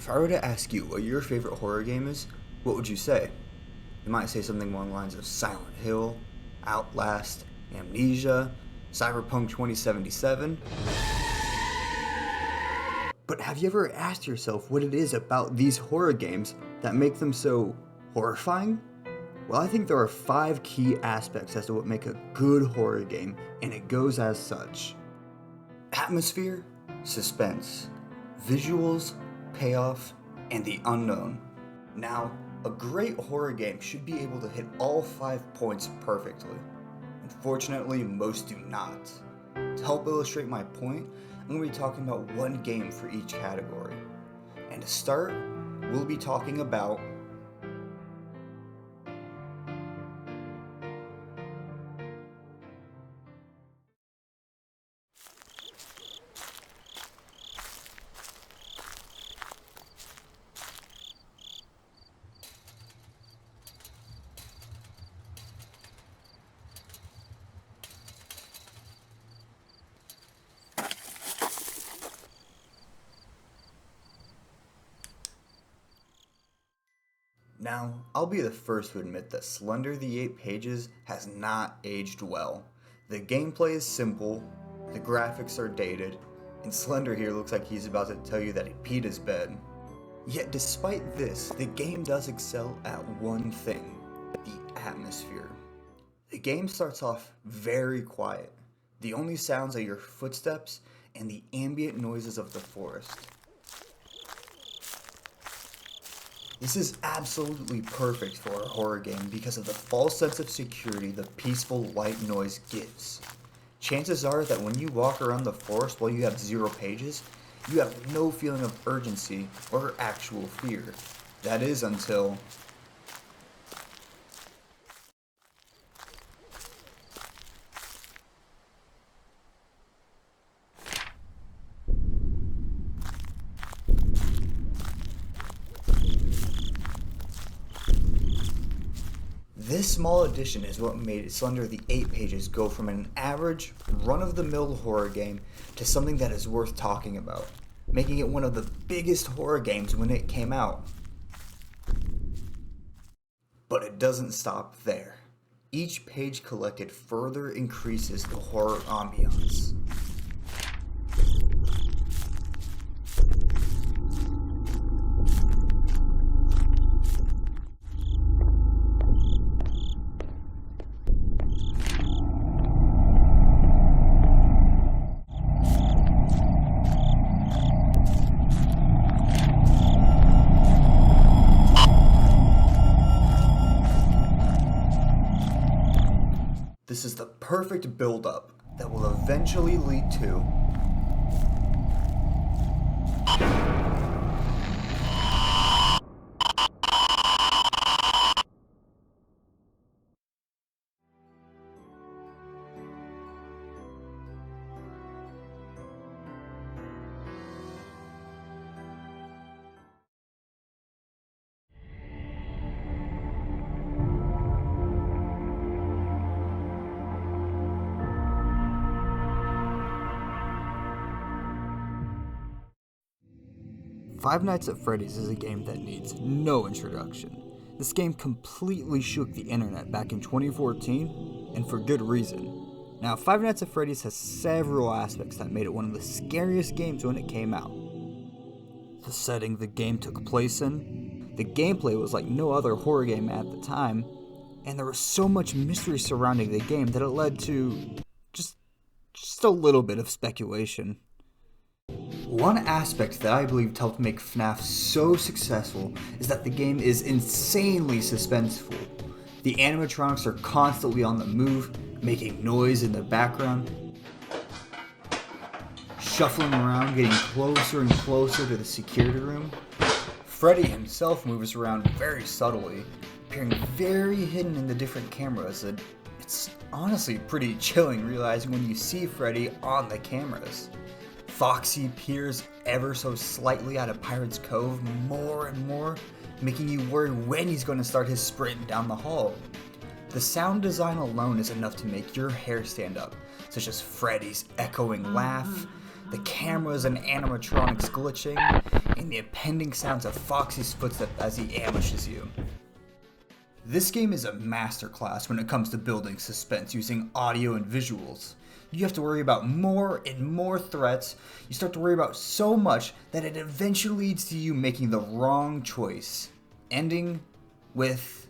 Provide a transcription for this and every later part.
If I were to ask you what your favorite horror game is, what would you say? You might say something along the lines of Silent Hill, Outlast, Amnesia, Cyberpunk 2077. But have you ever asked yourself what it is about these horror games that make them so horrifying? Well, I think there are 5 key aspects as to what make a good horror game, and it goes as such. Atmosphere, suspense, visuals, payoff, and the unknown. Now, a great horror game should be able to hit all 5 points perfectly. Unfortunately, most do not. To help illustrate my point, I'm going to be talking about one game for each category. And to start, we'll be talking about Now, I'll be the first to admit that Slender the 8 Pages has not aged well. The gameplay is simple, the graphics are dated, and Slender here looks like he's about to tell you that he peed his bed. Yet despite this, the game does excel at one thing: the atmosphere. The game starts off very quiet. The only sounds are your footsteps and the ambient noises of the forest. This is absolutely perfect for a horror game because of the false sense of security the peaceful white noise gives. Chances are that when you walk around the forest while you have 0 pages, you have no feeling of urgency or actual fear. That is until... This small addition is what made Slender the 8 Pages go from an average, run-of-the-mill horror game to something that is worth talking about, making it one of the biggest horror games when it came out. But it doesn't stop there. Each page collected further increases the horror ambiance. This is the perfect build-up that will eventually lead to Five Nights at Freddy's is a game that needs no introduction. This game completely shook the internet back in 2014, and for good reason. Now, Five Nights at Freddy's has several aspects that made it one of the scariest games when it came out. The setting the game took place in, the gameplay was like no other horror game at the time, and there was so much mystery surrounding the game that it led to just a little bit of speculation. One aspect that I believe helped make FNAF so successful is that the game is insanely suspenseful. The animatronics are constantly on the move, making noise in the background, shuffling around, getting closer and closer to the security room. Freddy himself moves around very subtly, appearing very hidden in the different cameras. It's honestly pretty chilling realizing when you see Freddy on the cameras. Foxy peers ever so slightly out of Pirate's Cove more and more, making you worry when he's going to start his sprint down the hall. The sound design alone is enough to make your hair stand up, such as Freddy's echoing laugh, the cameras and animatronics glitching, and the impending sounds of Foxy's footsteps as he ambushes you. This game is a masterclass when it comes to building suspense using audio and visuals. You have to worry about more and more threats. You start to worry about so much that it eventually leads to you making the wrong choice, ending with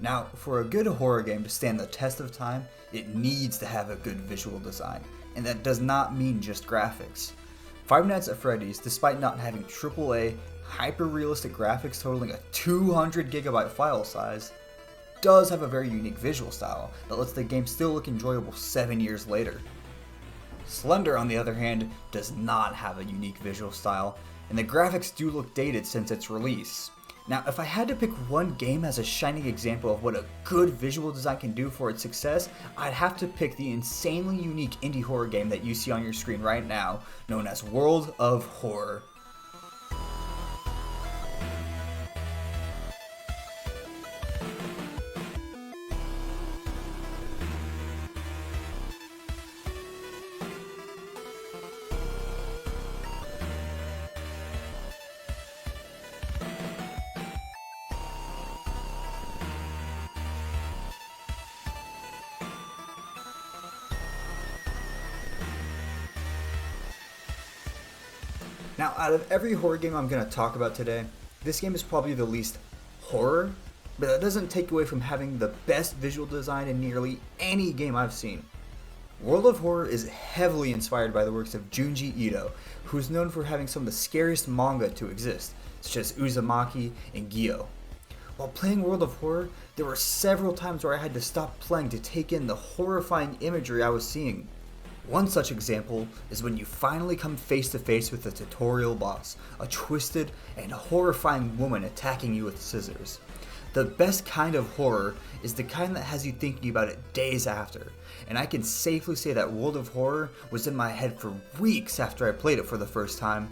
Now, for a good horror game to stand the test of time, it needs to have a good visual design, and that does not mean just graphics. Five Nights at Freddy's, despite not having AAA, hyper-realistic graphics totaling a 200GB file size, does have a very unique visual style that lets the game still look enjoyable 7 years later. Slender, on the other hand, does not have a unique visual style, and the graphics do look dated since its release. Now, if I had to pick one game as a shining example of what a good visual design can do for its success, I'd have to pick the insanely unique indie horror game that you see on your screen right now, known as World of Horror. Now, out of every horror game I'm going to talk about today, this game is probably the least horror, but that doesn't take away from having the best visual design in nearly any game I've seen. World of Horror is heavily inspired by the works of Junji Ito, who is known for having some of the scariest manga to exist, such as Uzumaki and Gyo. While playing World of Horror, there were several times where I had to stop playing to take in the horrifying imagery I was seeing. One such example is when you finally come face to face with the tutorial boss, a twisted and horrifying woman attacking you with scissors. The best kind of horror is the kind that has you thinking about it days after, and I can safely say that World of Horror was in my head for weeks after I played it for the first time.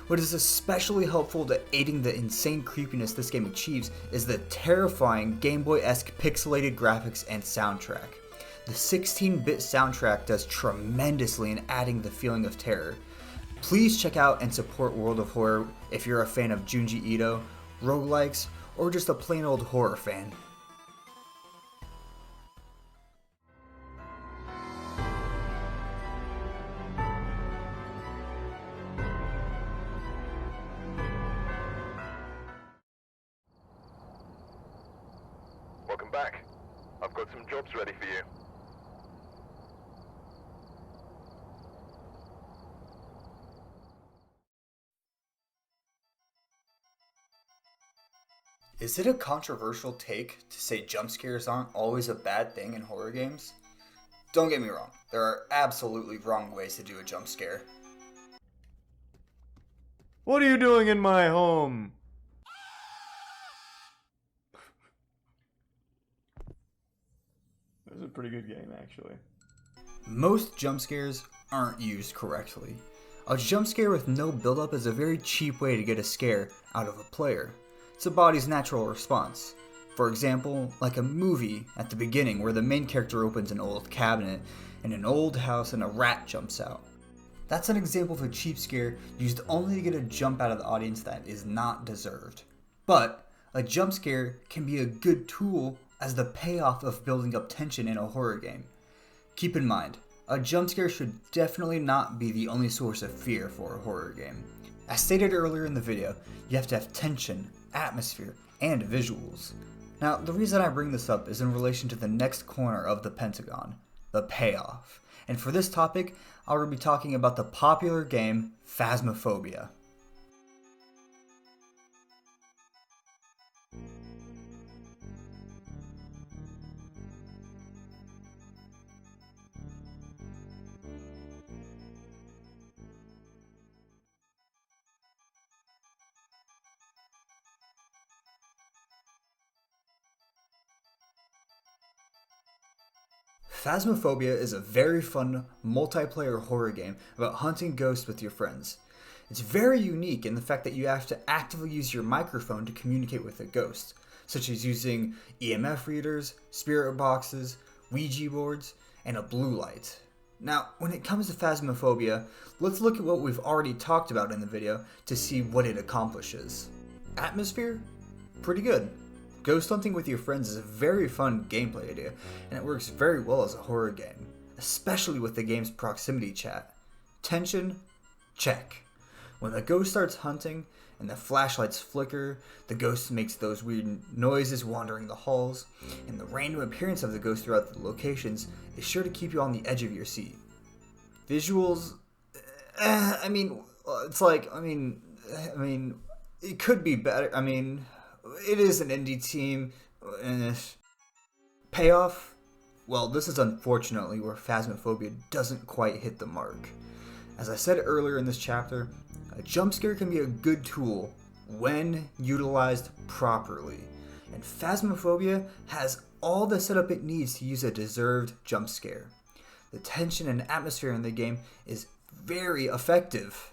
What is especially helpful to aiding the insane creepiness this game achieves is the terrifying Game Boy-esque pixelated graphics and soundtrack. The 16-bit soundtrack does tremendously in adding the feeling of terror. Please check out and support World of Horror if you're a fan of Junji Ito, roguelikes, or just a plain old horror fan. Welcome back. I've got some jobs ready for you. Is it a controversial take to say jump scares aren't always a bad thing in horror games? Don't get me wrong, there are absolutely wrong ways to do a jump scare. What are you doing in my home? This is a pretty good game, actually. Most jump scares aren't used correctly. A jump scare with no build-up is a very cheap way to get a scare out of a player. It's the body's natural response. For example, like a movie at the beginning where the main character opens an old cabinet in an old house and a rat jumps out. That's an example of a cheap scare used only to get a jump out of the audience that is not deserved. But a jump scare can be a good tool as the payoff of building up tension in a horror game. Keep in mind, a jump scare should definitely not be the only source of fear for a horror game. As stated earlier in the video, you have to have tension, atmosphere, and visuals. Now, the reason I bring this up is in relation to the next corner of the pentagon, the payoff. And for this topic, I will be talking about the popular game Phasmophobia. Phasmophobia is a very fun multiplayer horror game about hunting ghosts with your friends. It's very unique in the fact that you have to actively use your microphone to communicate with a ghost, such as using EMF readers, spirit boxes, Ouija boards, and a blue light. Now, when it comes to Phasmophobia, let's look at what we've already talked about in the video to see what it accomplishes. Atmosphere? Pretty good. Ghost hunting with your friends is a very fun gameplay idea, and it works very well as a horror game, especially with the game's proximity chat. Tension? Check. When the ghost starts hunting and the flashlights flicker, the ghost makes those weird noises wandering the halls, and the random appearance of the ghost throughout the locations is sure to keep you on the edge of your seat. Visuals? It could be better. It is an indie team. Payoff? Well, this is unfortunately where Phasmophobia doesn't quite hit the mark. As I said earlier in this chapter, a jump scare can be a good tool when utilized properly, and Phasmophobia has all the setup it needs to use a deserved jump scare. The tension and atmosphere in the game is very effective.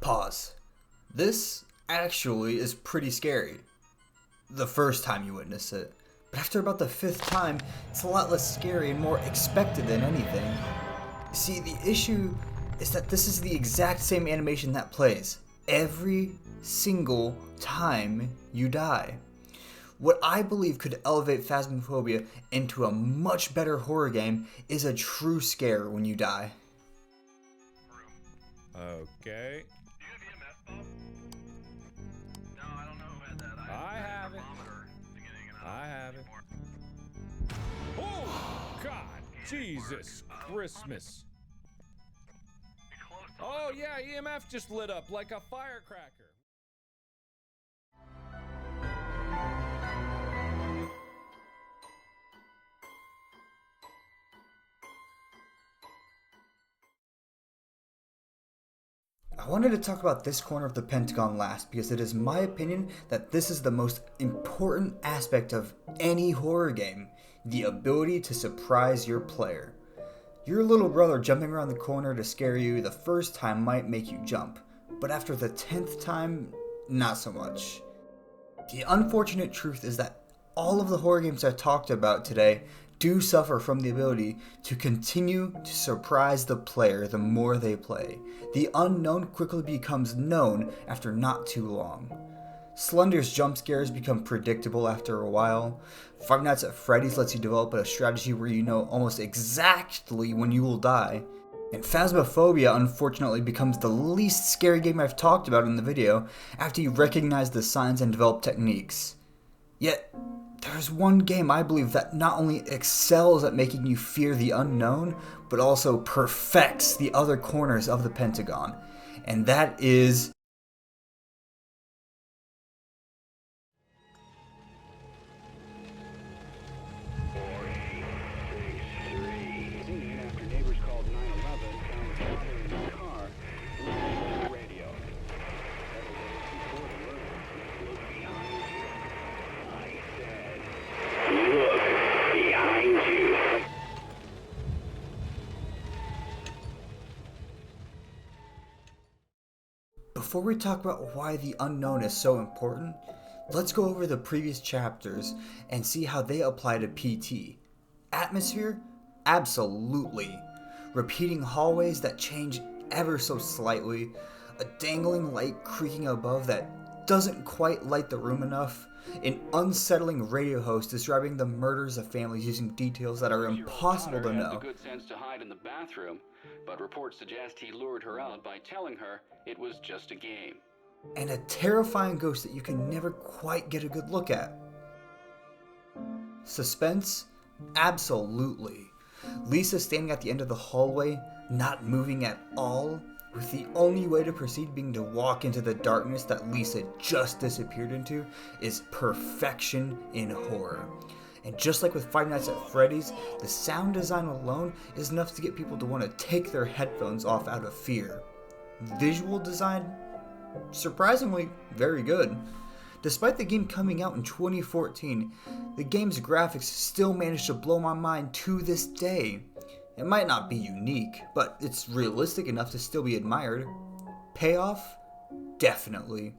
Pause. This actually is pretty scary the first time you witness it, but after about the 5th time, it's a lot less scary and more expected than anything. See, the issue is that this is the exact same animation that plays every single time you die. What I believe could elevate Phasmophobia into a much better horror game is a true scare when you die. Okay. I have it. Oh, God. Jesus Christmas. Oh, yeah, EMF just lit up like a firecracker. I wanted to talk about this corner of the Pentagon last because it is my opinion that this is the most important aspect of any horror game, the ability to surprise your player. Your little brother jumping around the corner to scare you the first time might make you jump, but after the 10th time, not so much. The unfortunate truth is that all of the horror games I talked about today do suffer from the ability to continue to surprise the player the more they play. The unknown quickly becomes known after not too long. Slender's jump scares become predictable after a while. Five Nights at Freddy's lets you develop a strategy where you know almost exactly when you will die. And Phasmophobia unfortunately becomes the least scary game I've talked about in the video after you recognize the signs and develop techniques. Yet, there's one game I believe that not only excels at making you fear the unknown, but also perfects the other corners of the Pentagon. And that is... After neighbors called 911, found the father in the car, listening to the radio. Several days before the murder, look behind you. I said, look behind you. Before we talk about why the unknown is so important, let's go over the previous chapters and see how they apply to PT. Atmosphere? Absolutely. Repeating hallways that change ever so slightly, a dangling light creaking above that doesn't quite light the room enough, an unsettling radio host describing the murders of families using details that are impossible to know. Had the good sense to hide in the bathroom, but reports suggest he lured her out by telling her it was just a game. And a terrifying ghost that you can never quite get a good look at. Suspense? Absolutely. Lisa standing at the end of the hallway, not moving at all, with the only way to proceed being to walk into the darkness that Lisa just disappeared into, is perfection in horror. And just like with Five Nights at Freddy's, the sound design alone is enough to get people to want to take their headphones off out of fear. Visual design, surprisingly very good. Despite the game coming out in 2014, the game's graphics still manage to blow my mind to this day. It might not be unique, but it's realistic enough to still be admired. Payoff? Definitely.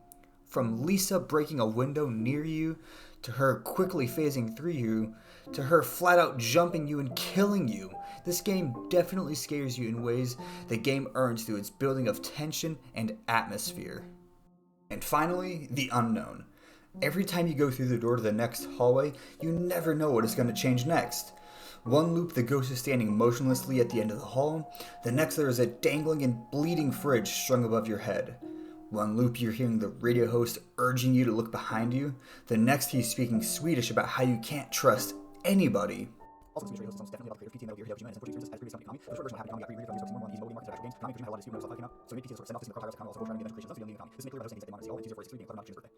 From Lisa breaking a window near you, to her quickly phasing through you, to her flat out jumping you and killing you, this game definitely scares you in ways the game earns through its building of tension and atmosphere. And finally, the unknown. Every time you go through the door to the next hallway, you never know what is going to change next. One loop, the ghost is standing motionlessly at the end of the hall. The next, there is a dangling and bleeding fridge strung above your head. One loop, you're hearing the radio host urging you to look behind you. The next, he's speaking Swedish about how you can't trust anybody. Also, the Swedish radio host is definitely about the PT and metal gear, he helps you manage unfortunate experiences as previous economy. The short version will happen economy got pre-release more on these mobile markets actual games. Konami had a lot of student stuff coming out, so maybe PT send off this in the cross also trying to get eventual creations of the young economy. This is clear about hosting that they want to see all and use it for its 3 being put on June's birthday.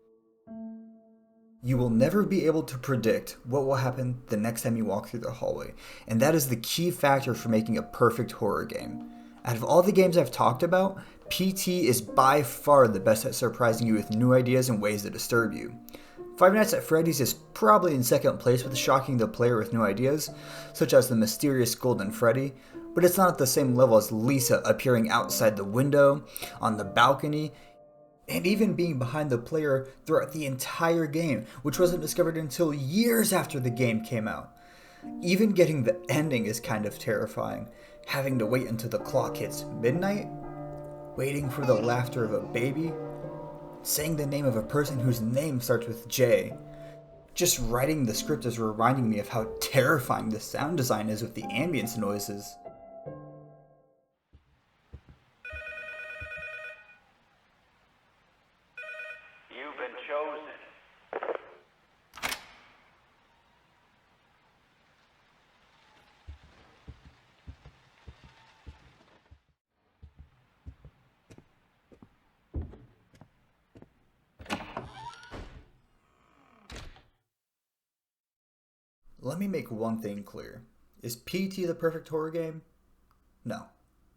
You will never be able to predict what will happen the next time you walk through the hallway, and that is the key factor for making a perfect horror game. Out of all the games I've talked about, PT is by far the best at surprising you with new ideas and ways that disturb you. Five Nights at Freddy's is probably in second place with shocking the player with new ideas, such as the mysterious Golden Freddy, but it's not at the same level as Lisa appearing outside the window, on the balcony, and even being behind the player throughout the entire game, which wasn't discovered until years after the game came out. Even getting the ending is kind of terrifying, having to wait until the clock hits midnight, waiting for the laughter of a baby, saying the name of a person whose name starts with J. Just writing the script is reminding me of how terrifying the sound design is with the ambience noises. You've been chosen. Let me make one thing clear. Is PT the perfect horror game? No.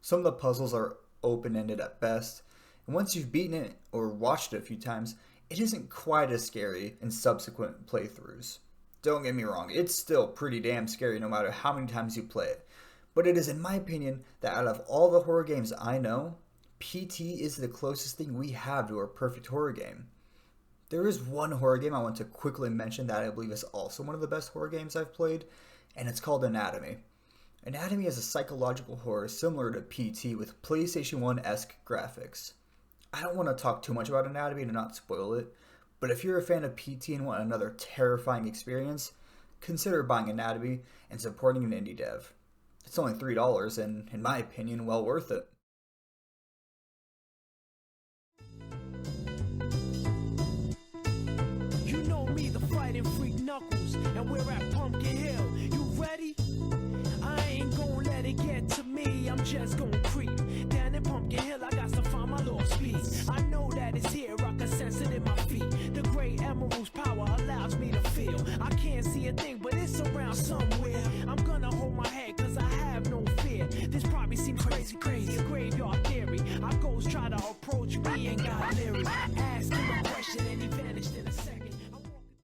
Some of the puzzles are open-ended at best, and once you've beaten it or watched it a few times, it isn't quite as scary in subsequent playthroughs. Don't get me wrong, it's still pretty damn scary no matter how many times you play it, but it is in my opinion that out of all the horror games I know, PT is the closest thing we have to a perfect horror game. There is one horror game I want to quickly mention that I believe is also one of the best horror games I've played, and it's called Anatomy. Anatomy is a psychological horror similar to PT with PlayStation 1-esque graphics. I don't want to talk too much about Anatomy to not spoil it, but if you're a fan of PT and want another terrifying experience, consider buying Anatomy and supporting an indie dev. It's only $3 and, in my opinion, well worth it. You know me, the fighting freak Knuckles, and we're at Pumpkin Hill. You ready? I ain't gon' let it get to me. I'm just gon' creep down in Pumpkin Hill. I got to find my lost piece. I know that it's here. I can sense it in my feet. The great emerald's power allows me to feel. I can't see a thing, but it's around somewhere. I'm gonna hold my head, cause I have no fear. This probably seems crazy, a graveyard theory. Our ghosts try to approach me and got leery. Asked him a question and he vanished in a